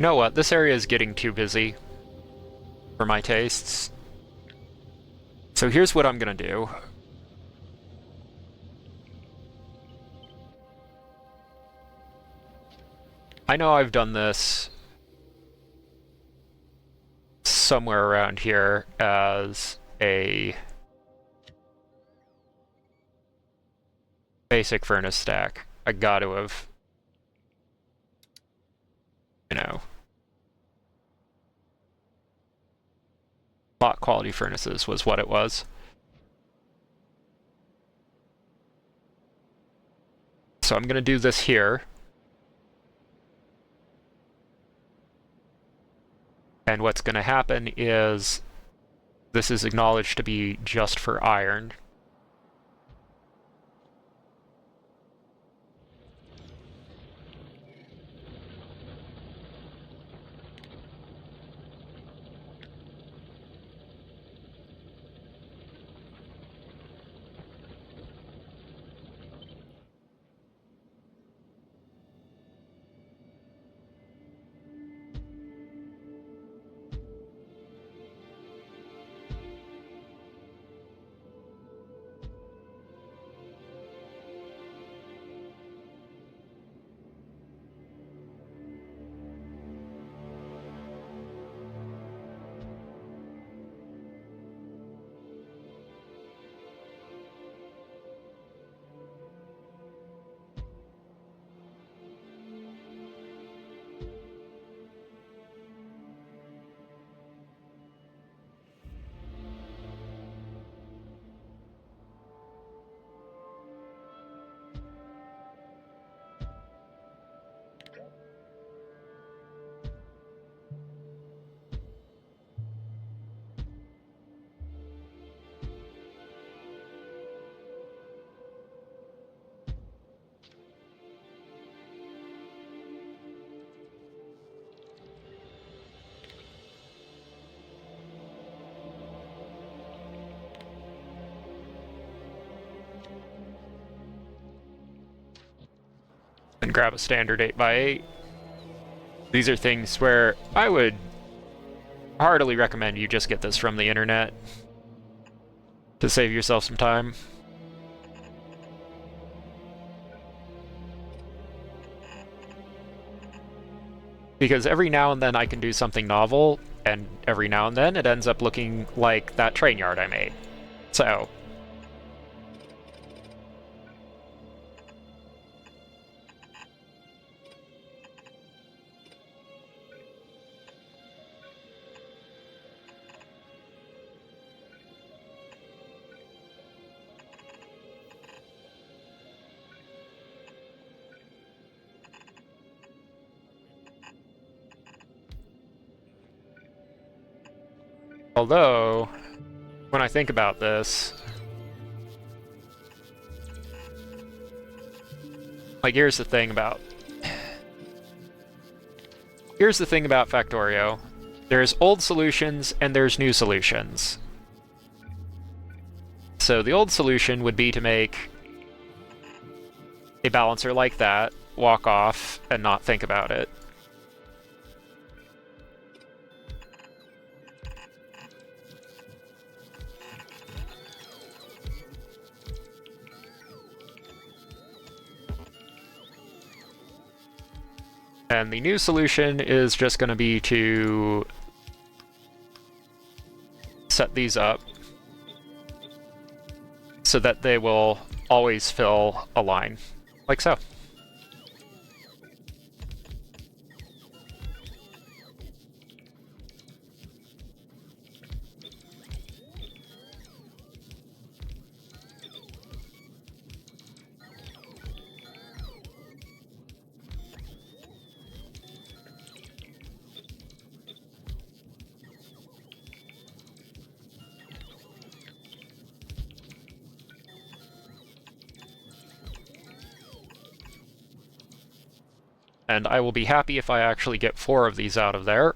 know what? This area is getting too busy for my tastes. So here's what I'm gonna do. I know I've done this somewhere around here as a basic furnace stack. I got to have, you know, lot quality furnaces was what it was. So I'm going to do this here. And what's going to happen is this is acknowledged to be just for iron. And grab a standard 8x8. These are things where I would heartily recommend you just get this from the internet to save yourself some time. Because every now and then I can do something novel, and every now and then it ends up looking like that train yard I made. So although, when I think about this, like, here's the thing about Factorio. There's old solutions and there's new solutions. So the old solution would be to make a balancer like that, walk off, and not think about it. And the new solution is just going to be to set these up so that they will always fill a line, like so. And I will be happy if I actually get 4 of these out of there.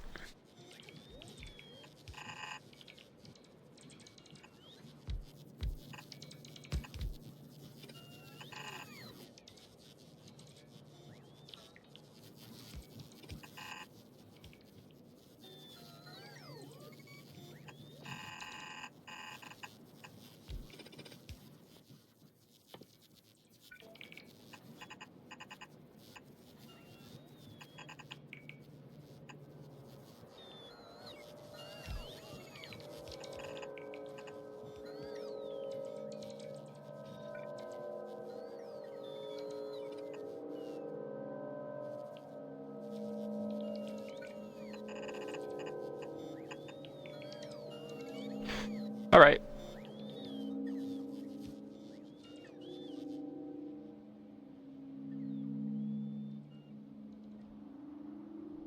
Alright.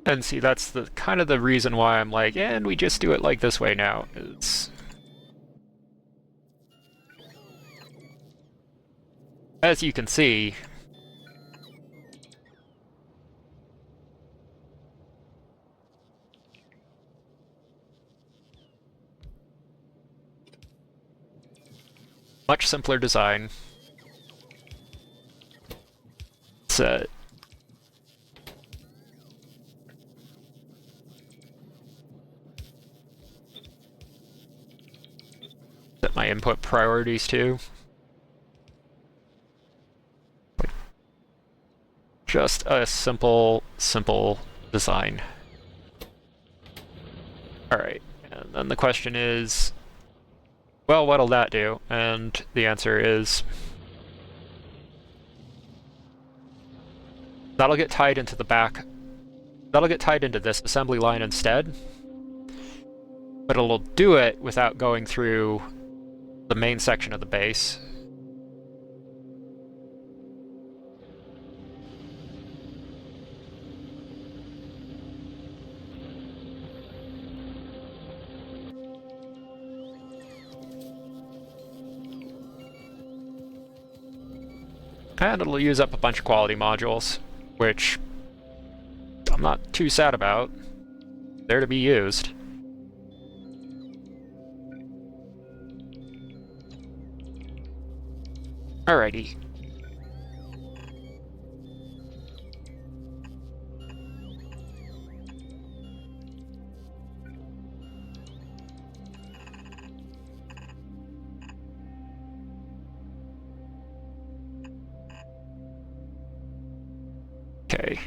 And see, that's the kind of the reason why I'm like, and we just do it like this way now. It's... As you can see, much simpler design. Set my input priorities to. Just a simple design. Alright, and then the question is, well, what'll that do? And the answer is, that'll get tied into the back. That'll get tied into this assembly line instead. But it'll do it without going through the main section of the base. And it'll use up a bunch of quality modules, which I'm not too sad about. They're to be used. Alrighty. Okay.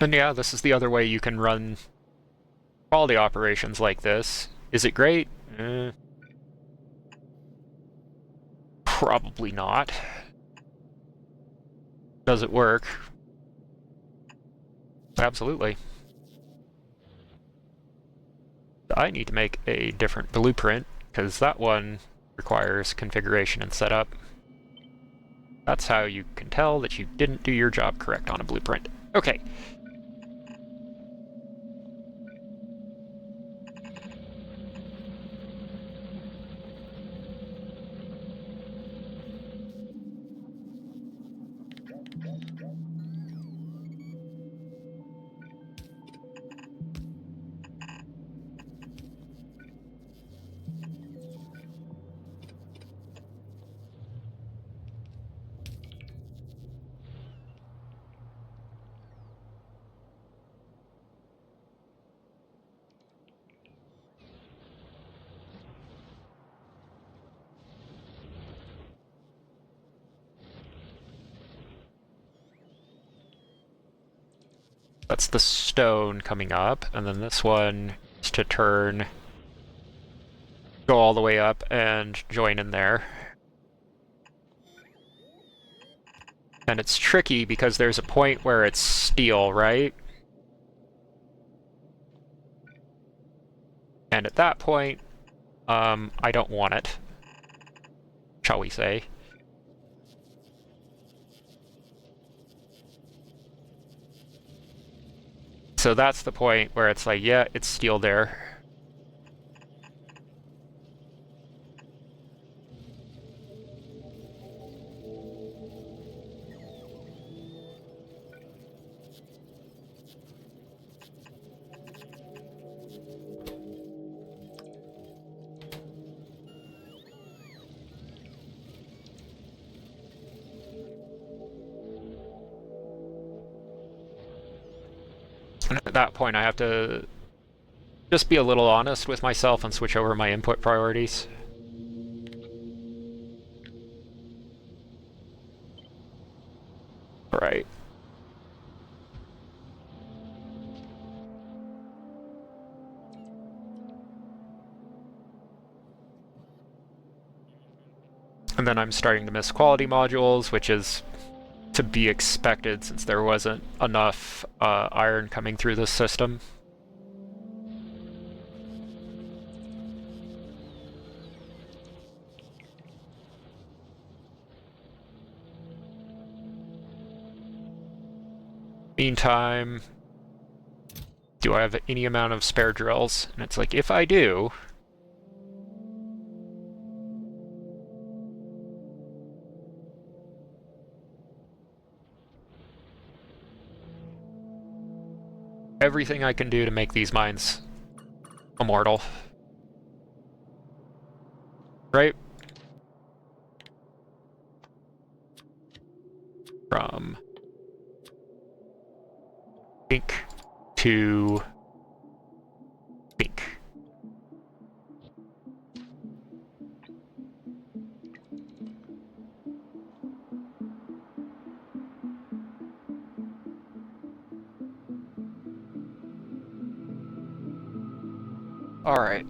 And yeah, this is the other way you can run quality operations like this. Is it great? Probably not. Does it work? Absolutely. I need to make a different blueprint, because that one requires configuration and setup. That's how you can tell that you didn't do your job correct on a blueprint. Okay. That's the stone coming up, and then this one is to turn, go all the way up and join in there. And it's tricky because there's a point where it's steel, right? And at that point, I don't want it, shall we say. So that's the point where it's like, yeah, it's steel there. And at that point, I have to just be a little honest with myself and switch over my input priorities. Right. And then I'm starting to miss quality modules, which is to be expected since there wasn't enough iron coming through this system. Meantime, do I have any amount of spare drills? And it's like, if I do, everything I can do to make these mines immortal. Right? From pink to pink. All right.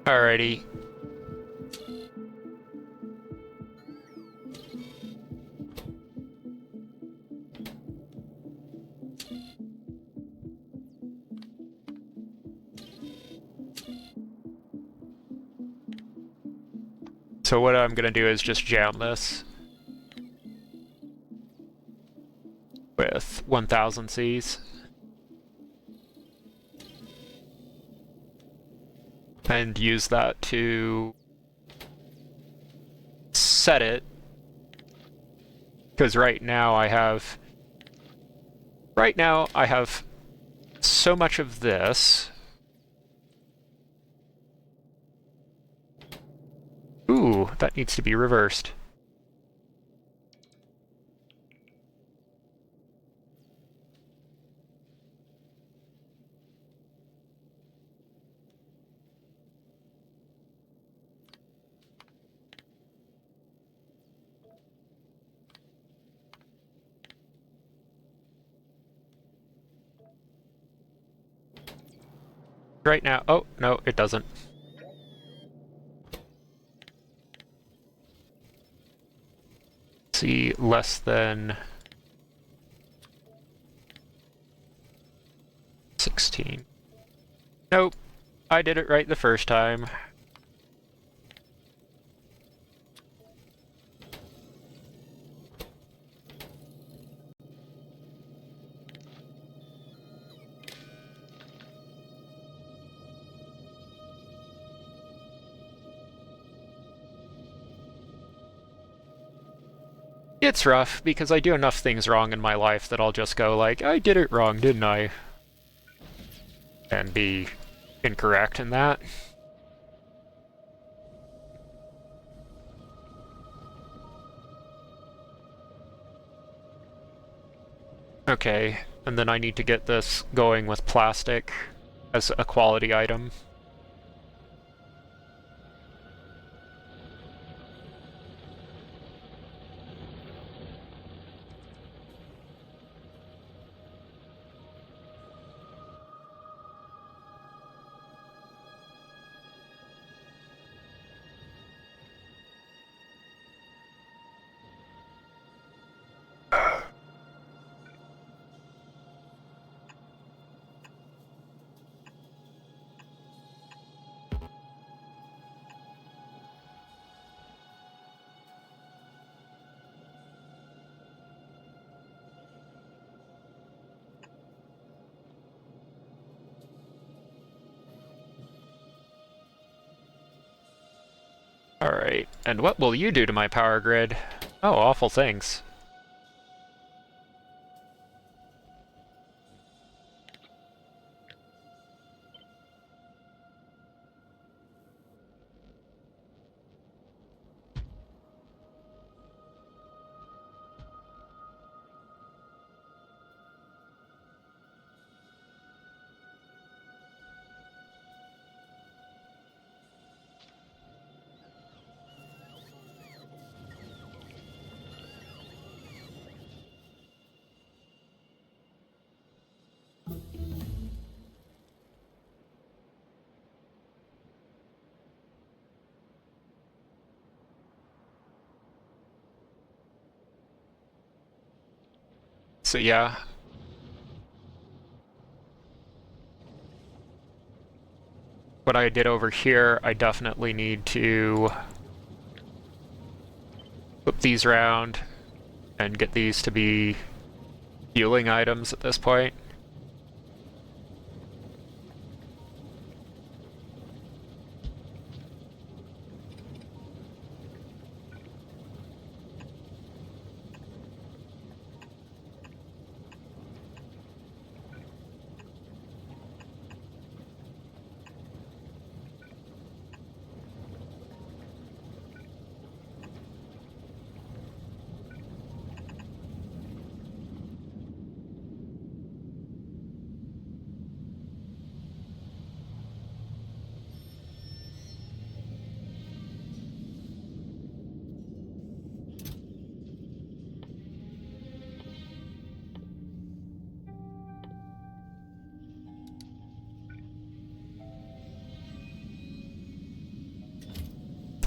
Alrighty. So what I'm gonna do is just jam this with 1000 Cs. And use that to set it. Because right now I have so much of this. Ooh, that needs to be reversed. Right now, oh, no, it doesn't. See, less than 16. Nope, I did it right the first time. It's rough, because I do enough things wrong in my life that I'll just go like, I did it wrong, didn't I? And be incorrect in that. Okay, and then I need to get this going with plastic as a quality item. Alright, and what will you do to my power grid? Oh, awful things. So yeah. What I did over here, I definitely need to flip these around and get these to be fueling items at this point.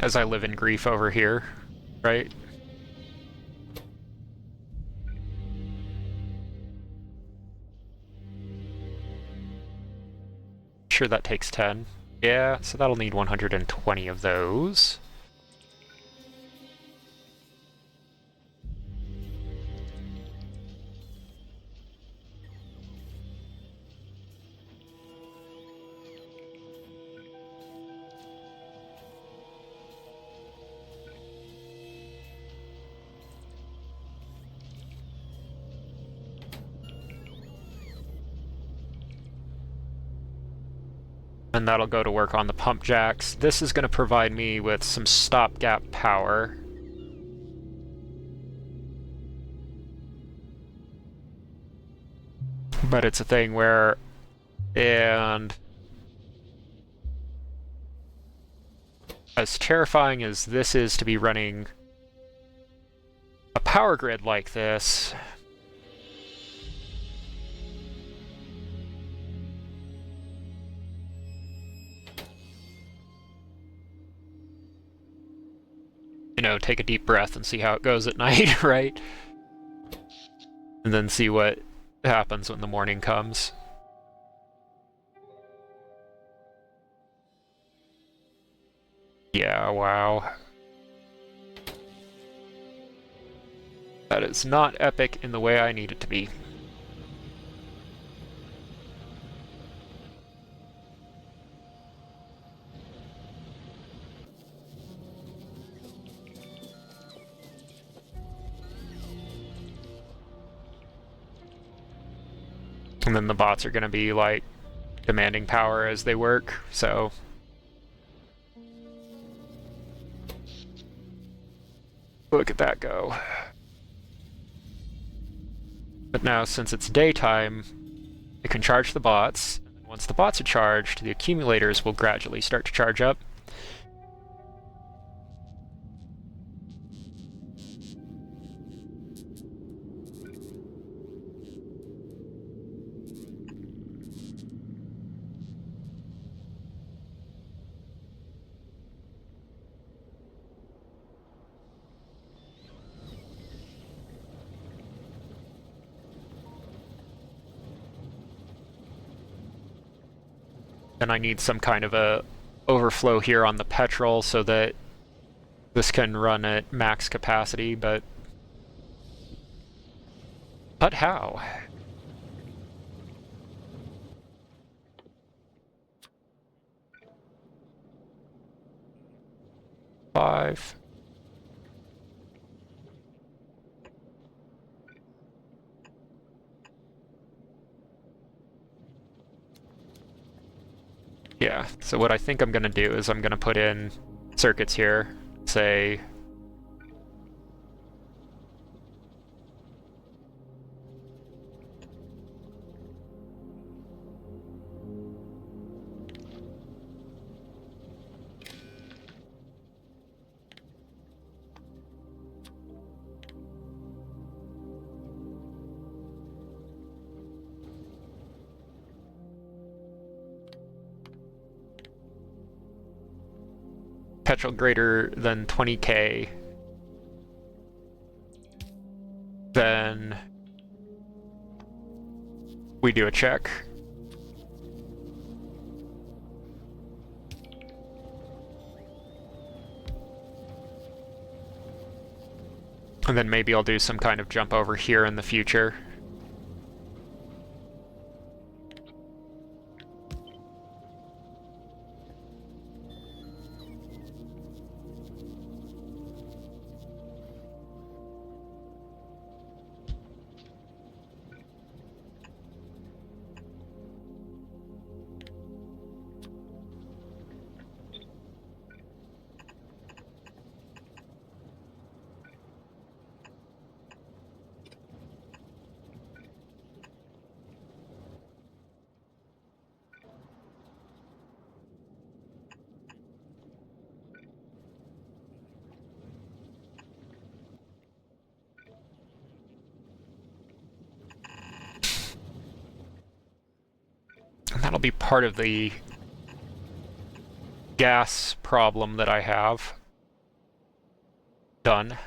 As I live in grief over here, right? Sure, that takes 10. Yeah, so that'll need 120 of those. And that'll go to work on the pump jacks. This is going to provide me with some stopgap power. But it's a thing where... And... as terrifying as this is to be running a power grid like this... You know, take a deep breath and see how it goes at night, right? And then see what happens when the morning comes. Yeah, wow. That is not epic in the way I need it to be. And then the bots are going to be like demanding power as they work, so look at that go. But now, since it's daytime, it can charge the bots. And once the bots are charged, the accumulators will gradually start to charge up. And I need some kind of a overflow here on the petrol so that this can run at max capacity, but how? Five. Yeah, so what I think I'm gonna do is I'm gonna put in circuits here, say petrol greater than 20k, then we do a check. And then maybe I'll do some kind of jump over here in the future. And that'll be part of the gas problem that I have. Done.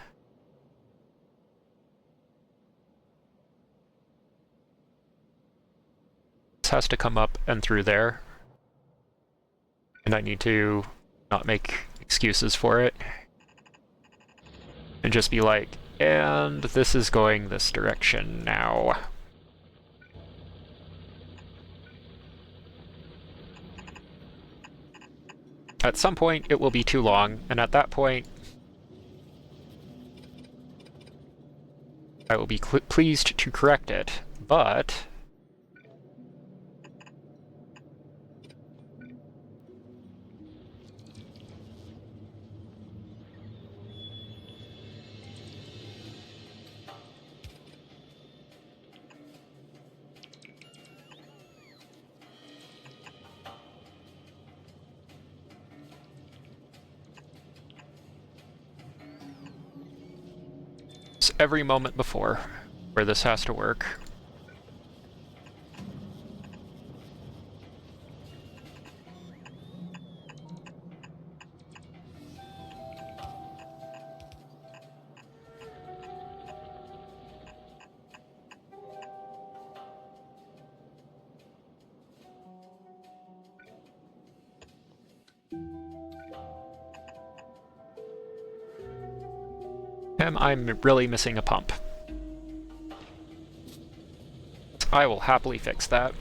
This has to come up and through there. And I need to not make excuses for it. And just be like, and this is going this direction now. At some point, it will be too long, and at that point, I will be pleased to correct it, but it's every moment before where this has to work. I'm really missing a pump. I will happily fix that.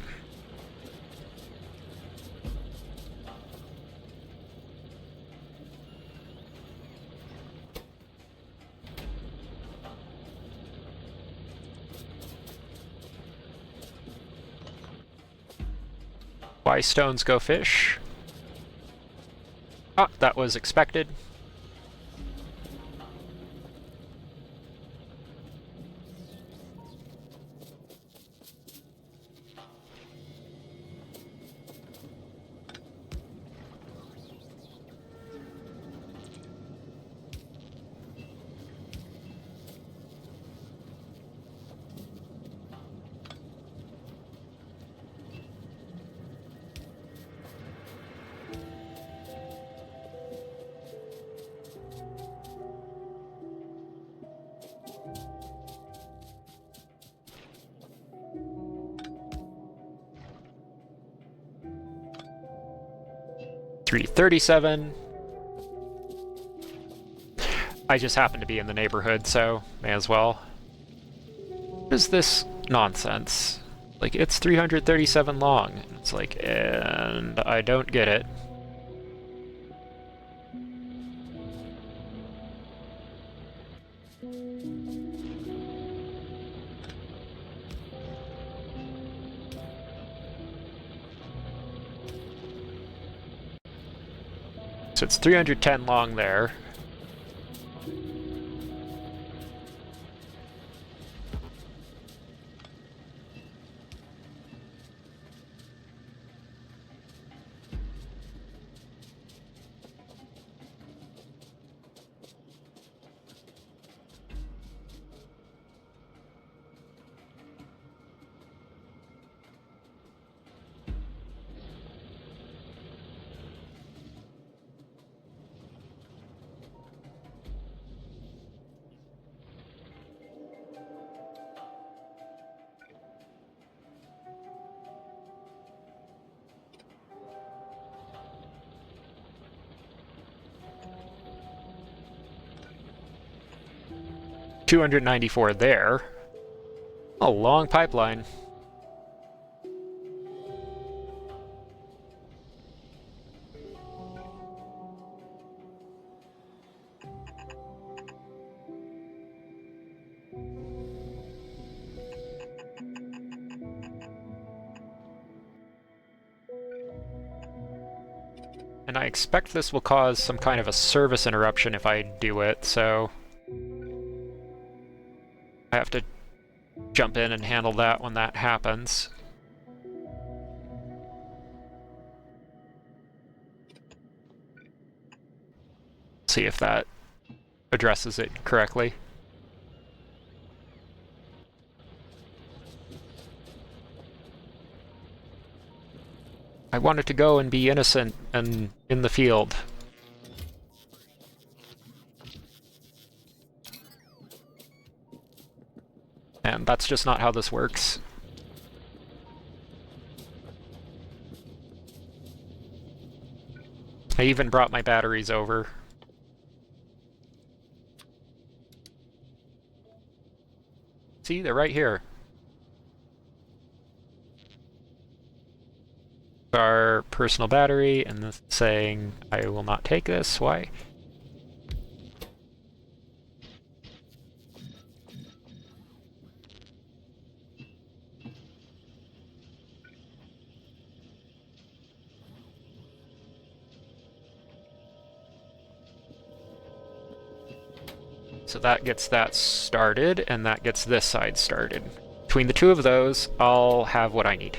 Why stones go fish? Ah, that was expected. $337. I just happen to be in the neighborhood, so may as well. What is this nonsense? Like, it's 337 long. It's like, and I don't get it. So it's 310 long there. $294 there. A long pipeline. And I expect this will cause some kind of a service interruption if I do it, so I have to jump in and handle that when that happens. See if that addresses it correctly. I wanted to go and be innocent and in the field. And that's just not how this works. I even brought my batteries over. See, they're right here. Our personal battery, and this saying, I will not take this. Why? So that gets that started, and that gets this side started. Between the two of those, I'll have what I need.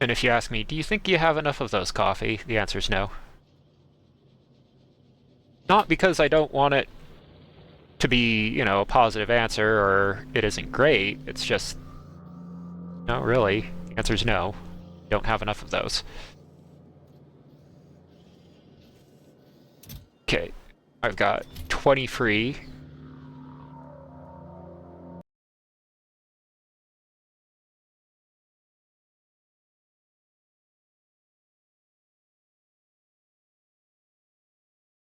And if you ask me, do you think you have enough of those coffee? The answer is no. Not because I don't want it to be, you know, a positive answer or it isn't great. It's just, no, really. The answer is no. Don't have enough of those. Okay, I've got 20 free.